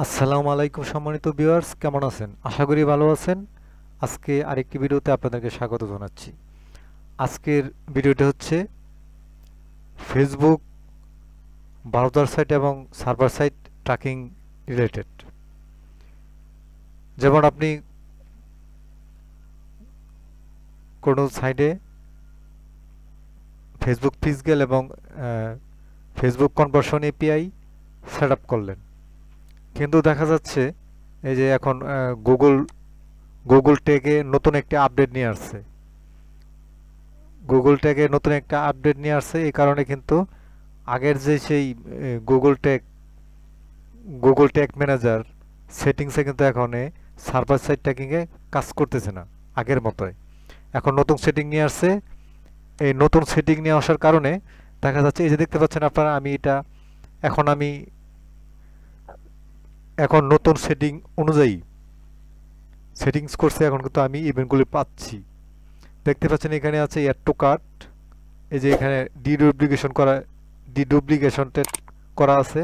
আসসালামু আলাইকুম সম্মানিত ভিউয়ার্স, কেমন আছেন? আশা করি ভালো আছেন। আজকে আরেকটি ভিডিওতে আপনাদেরকে স্বাগত জানাচ্ছি। আজকের ভিডিওটি হচ্ছে ফেসবুক ব্রাউজার সাইট এবং সার্ভার সাইট ট্র্যাকিং রিলেটেড। যেমন আপনি কোনো সাইটে ফেসবুক পেজ গেল এবং Facebook conversion API set up করলেন, কিন্তু দেখা যাচ্ছে এই যে এখন গুগল গুগল টেকে নতুন একটি আপডেট নিয়ে আসছে। গুগল ট্যাগে নতুন একটা আপডেট নিয়ে আসছে, এই কারণে কিন্তু আগের যে সেই Google tag Google tag manager সেটিংসে কিন্তু এখন সার্ভার সাইড ট্র্যাকিংয়ে কাজ করতেছে না আগের মতোই। এখন নতুন সেটিং নিয়ে আসছে। এই নতুন সেটিং নিয়ে আসার কারণে দেখা যাচ্ছে, এই যে দেখতে পাচ্ছেন আপনারা, আমি এখন নতুন সেটিং অনুযায়ী সেটিংস করছে। এখন কিন্তু আমি ইভেন্টগুলি পাচ্ছি। দেখতে পাচ্ছেন এখানে আছে অ্যাড টু কার্ট। এই যে এখানে ডিডুপ্লিকেশনটা করা আছে।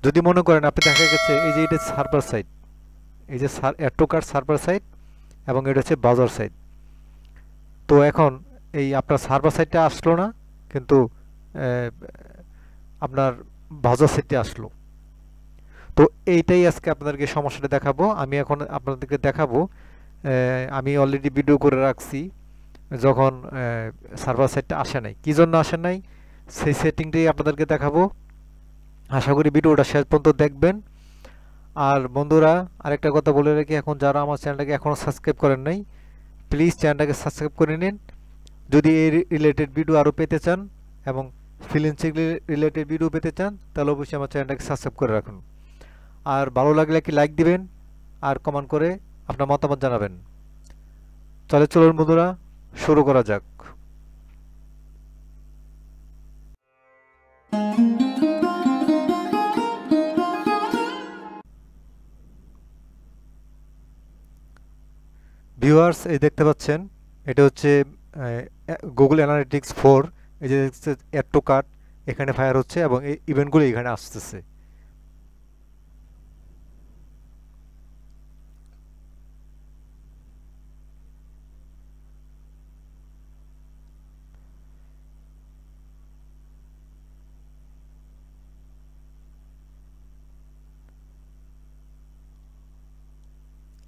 যদি মনে করেন আপনি, দেখা গেছে এই যে এটা সার্ভার সাইট, এই যে add to cart server site এবং এটা হচ্ছে ব্রাউজার সাইট। তো এখন এই আপনার সার্ভার সাইটটা আসলো না, কিন্তু আপনার ব্রাউজার সাইটে আসলো। তো এইটাই আজকে আপনাদেরকে সমস্যাটা দেখাবো। আমি এখন আপনাদেরকে দেখাবো। আমি অলরেডি ভিডিও করে রাখছি যখন সার্ভার সাইটটা আসে নাই, কী জন্য আসে নাই সেই সেটিংটাই আপনাদেরকে দেখাবো। আশা করি ভিডিওটা শেষ পর্যন্ত দেখবেন। আর বন্ধুরা, আরেকটা কথা বলে রাখি, এখন যারা আমার চ্যানেলটাকে এখনও সাবস্ক্রাইব করেন নাই, প্লিজ চ্যানেলটাকে সাবস্ক্রাইব করে নিন। যদি এই রিলেটেড ভিডিও আরও পেতে চান এবং ফ্রিল্যান্সিং রিলেটেড ভিডিও পেতে চান, তাহলে অবশ্যই আমার চ্যানেলটাকে সাবস্ক্রাইব করে রাখুন। আর ভালো লাগলে কি লাইক দিবেন আর কমেন্ট করে আপনার মতামত জানাবেন। তাহলে চলুন বন্ধুরা, শুরু করা যাক। ভিউয়ার্স, এই দেখতে পাচ্ছেন এটা হচ্ছে গুগল অ্যানালিটিক্স 4। এই যে অ্যাড টু কার্ট এখানে ফায়ার হচ্ছে এবং এই ইভেন্টগুলো এখানে আসতেছে।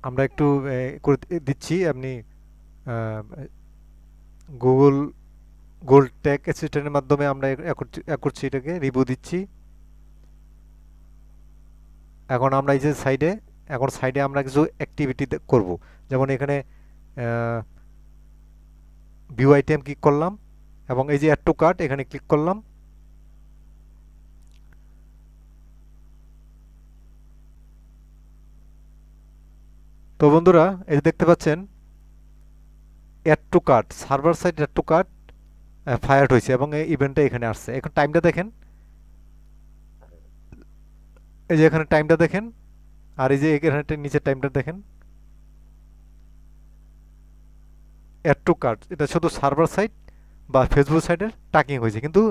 আমরা একটু করে দিচ্ছি। আপনি গুগল গোল্ড ট্যাগ অ্যাসিস্ট্যান্টের মাধ্যমে আমরা করছি, এটাকে রিভিউ দিচ্ছি। এখন আমরা এই যে সাইডে আমরা কিছু অ্যাক্টিভিটি করব। যেমন এখানে ভিউ আইটেম ক্লিক করলাম এবং এই যে অ্যাড টু কার্ট এখানে ক্লিক করলাম। তো বন্ধুরা, এই যে দেখতে পাচ্ছেন add to cart server side add to cart fired হয়েছে এবং এই ইভেন্টটা এখানে আসছে। এখন টাইমটা দেখেন, এই যে এখানে টাইমটা দেখেন, আর এই যে এখানে নিচের টাইমটা দেখেন। অ্যাড টু কার্ট এটা শুধু সার্ভার সাইট বা ফেসবুক সাইটের ট্র্যাকিং হয়েছে, কিন্তু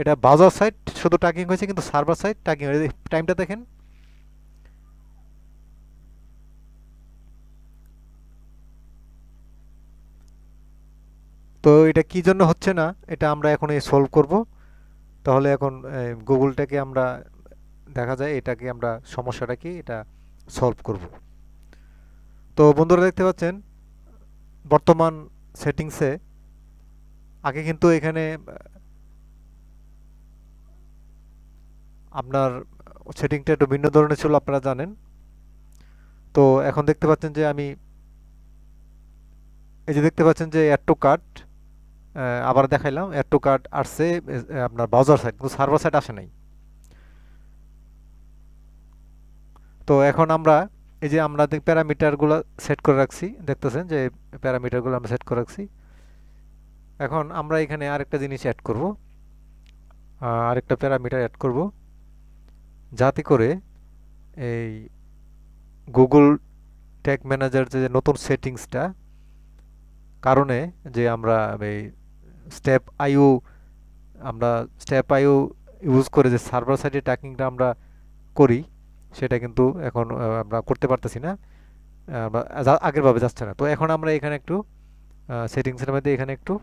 এটা ব্রাউজার সাইট শুধু ট্র্যাকিং হয়েছে, কিন্তু সার্ভার সাইট ট্র্যাকিং হয়েছে। টাইমটা দেখেন। তো এটা কি জন্য হচ্ছে না, এটা আমরা এখন সলভ করব। তাহলে এখন গুগলটাকে আমরা, দেখা যায় এটাকে আমরা, সমস্যাটা কি এটা সলভ করব। তো বন্ধুরা দেখতে পাচ্ছেন বর্তমান সেটিংসে, আগে কিন্তু এখানে আপনার সেটিংটা একটু ভিন্ন ধরনের ছিল, আপনারা জানেন। তো এখন দেখতে পাচ্ছেন যে আমি, এই যে দেখতে পাচ্ছেন যে অ্যাড টু কার্ট আবার দেখাইলাম, অ্যাড টু কার্ট আসছে আপনার ব্রাউজার সাইট, কিন্তু সার্ভার সাইট আসে নাই। তো এখন আমরা এই যে আমরা প্যারামিটারগুলো সেট করে রাখছি, দেখতেছেন যে প্যারামিটারগুলো আমরা সেট করে রাখছি। এখন আমরা এখানে আরেকটা জিনিস অ্যাড করব, আরেকটা প্যারামিটার অ্যাড করব, যাতে করে এই গুগল ট্যাগ ম্যানেজার যে নতুন সেটিংসটা কারণে, যে আমরা এই স্টেপ আইও আমরা স্টেপ আইও ইউজ করে যে সার্ভার সাইডে ট্র্যাকিংটা আমরা করি সেটা কিন্তু এখন আমরা করতে পারতেছি না, আগের ভাবে যাচ্ছে না। তো এখন আমরা এখানে একটু সেটিংসের মধ্যে এখানে একটু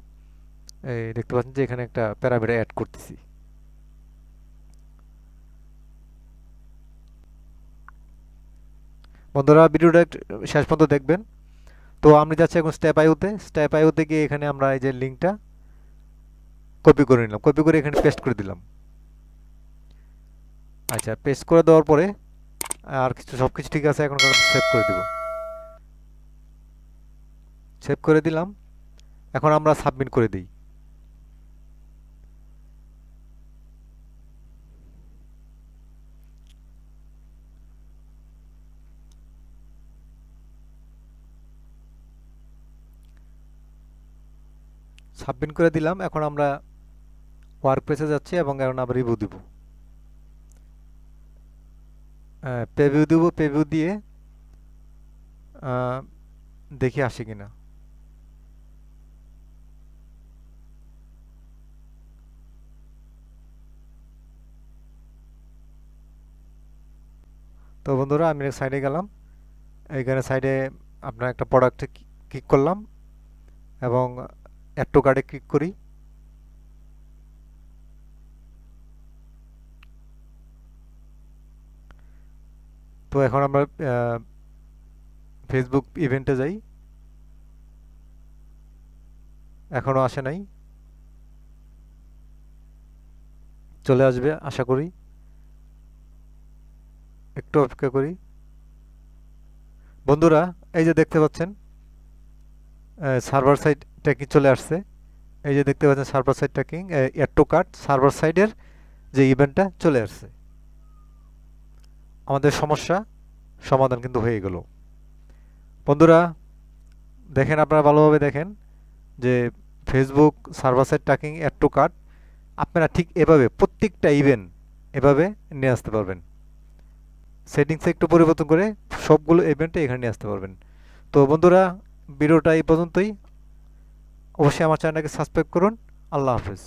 দেখতে পাচ্ছেন যে এখানে একটা প্যারামিটার অ্যাড করতেছি। বন্ধুরা ভিডিওটা শেষ পর্যন্ত দেখবেন। তো আমি যাচ্ছি এখন স্টেপ আইওতে গিয়ে এখানে আমরা এই যে লিঙ্কটা কপি করে নিলাম, কপি করে এখানে পেস্ট করে দিলাম। আচ্ছা, পেস্ট করে দেওয়ার পরে আর সবকিছু ঠিক আছে, এখন সেভ করে দিব। সেভ করে দিলাম, এখন আমরা সাবমিট করে দিই। সাবমিট করে দিলাম, এখন আমরা ওয়ার্ক পেজে যাচ্ছি এবং এখন আবার রিভিউ দিব, প্রিভিউ দিব। প্রিভিউ দিয়ে দেখি আসে কিনা। তো বন্ধুরা আমি সাইডে গেলাম, এইখানে সাইডে আপনার একটা প্রোডাক্টে ক্লিক করলাম এবং অ্যাড টু কার্টে ক্লিক করি। তো এখন আমরা ফেসবুক ইভেন্টে যাই, এখনো আসে নাই, চলে আসবে আশা করি, একটু অপেক্ষা করি। বন্ধুরা এই যে দেখতে পাচ্ছেন সার্ভার সাইড ট্র্যাকিং চলে আসছে, এই যে দেখতে পাচ্ছেন server side tracking add to cart server সাইডের যে ইভেন্টটা চলে আসছে। আমাদের সমস্যা সমাধান কিন্তু হয়ে গেল। বন্ধুরা দেখেন, আপনারা ভালোভাবে দেখেন যে Facebook server side tracking add to cart আপনারা ঠিক এভাবে প্রত্যেকটা ইভেন্ট এভাবে নিয়ে আসতে পারবেন। সেটিংসে একটু পরিবর্তন করে সবগুলো ইভেন্টে এখানে নিয়ে আসতে পারবেন। তো বন্ধুরা ভিডিওটা এই পর্যন্তই, অবশ্যই আমার চ্যানেলটাকে সাবস্ক্রাইব করুন। আল্লাহ হাফেজ।